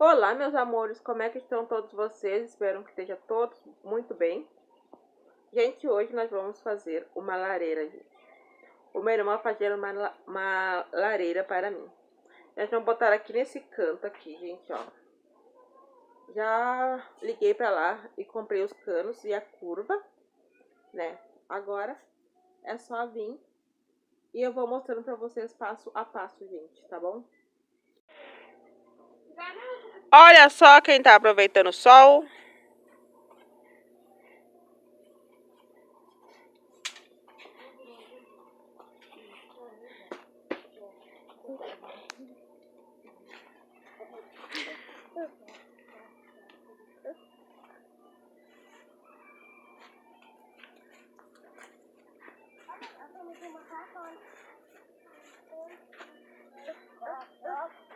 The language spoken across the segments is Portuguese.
Olá, meus amores, como é que estão todos vocês? Espero que estejam todos muito bem. Gente, hoje nós vamos fazer uma lareira, gente. O meu irmão vai fazer uma lareira para mim. Nós vamos botar aqui nesse canto aqui, gente, ó. Já liguei para lá e comprei os canos e a curva, né? Agora é só vir e eu vou mostrando para vocês passo a passo, gente, tá bom? Olha só quem tá aproveitando o sol.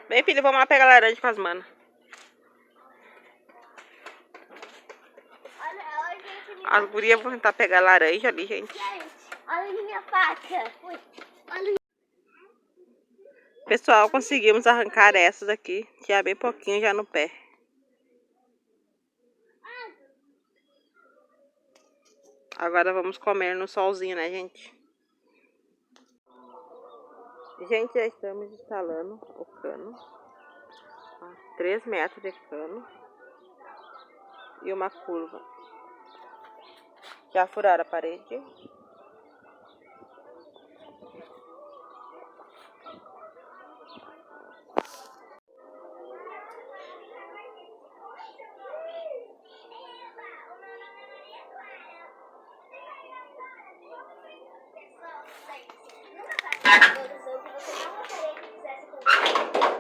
Vem, filho, vamos lá pegar laranja com as manas. As gurias vão tentar pegar laranja ali, gente. Olha a minha faca. Olha. Pessoal, conseguimos arrancar essas aqui. Tinha bem pouquinho já no pé. Agora vamos comer no solzinho, né, gente? Gente, já estamos instalando o cano. 3 metros de cano. E uma curva. Já furaram a parede.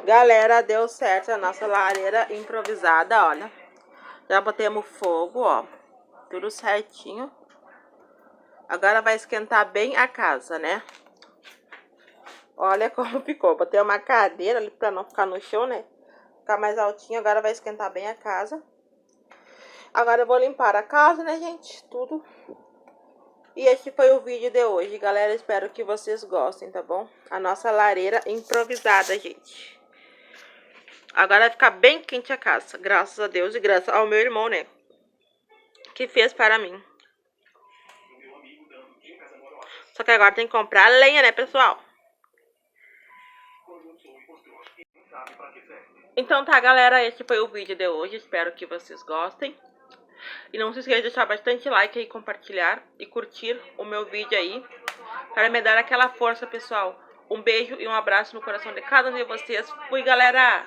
Galera, deu certo a nossa lareira improvisada, olha. Já botemos fogo, ó. Tudo certinho. Agora vai esquentar bem a casa, né? Olha como ficou. Botei uma cadeira ali pra não ficar no chão, né? Ficar mais altinho. Agora vai esquentar bem a casa. Agora eu vou limpar a casa, né, gente? Tudo. E este foi o vídeo de hoje, galera. Espero que vocês gostem, tá bom? A nossa lareira improvisada, gente. Agora vai ficar bem quente a casa. Graças a Deus e graças ao meu irmão, né? Que fez para mim. Só que agora tem que comprar lenha, né, pessoal? Então tá, galera. Esse foi o vídeo de hoje. Espero que vocês gostem. E não se esqueça de deixar bastante like aí, compartilhar e curtir o meu vídeo aí. Para me dar aquela força, pessoal. Um beijo e um abraço no coração de cada um de vocês. Fui, galera!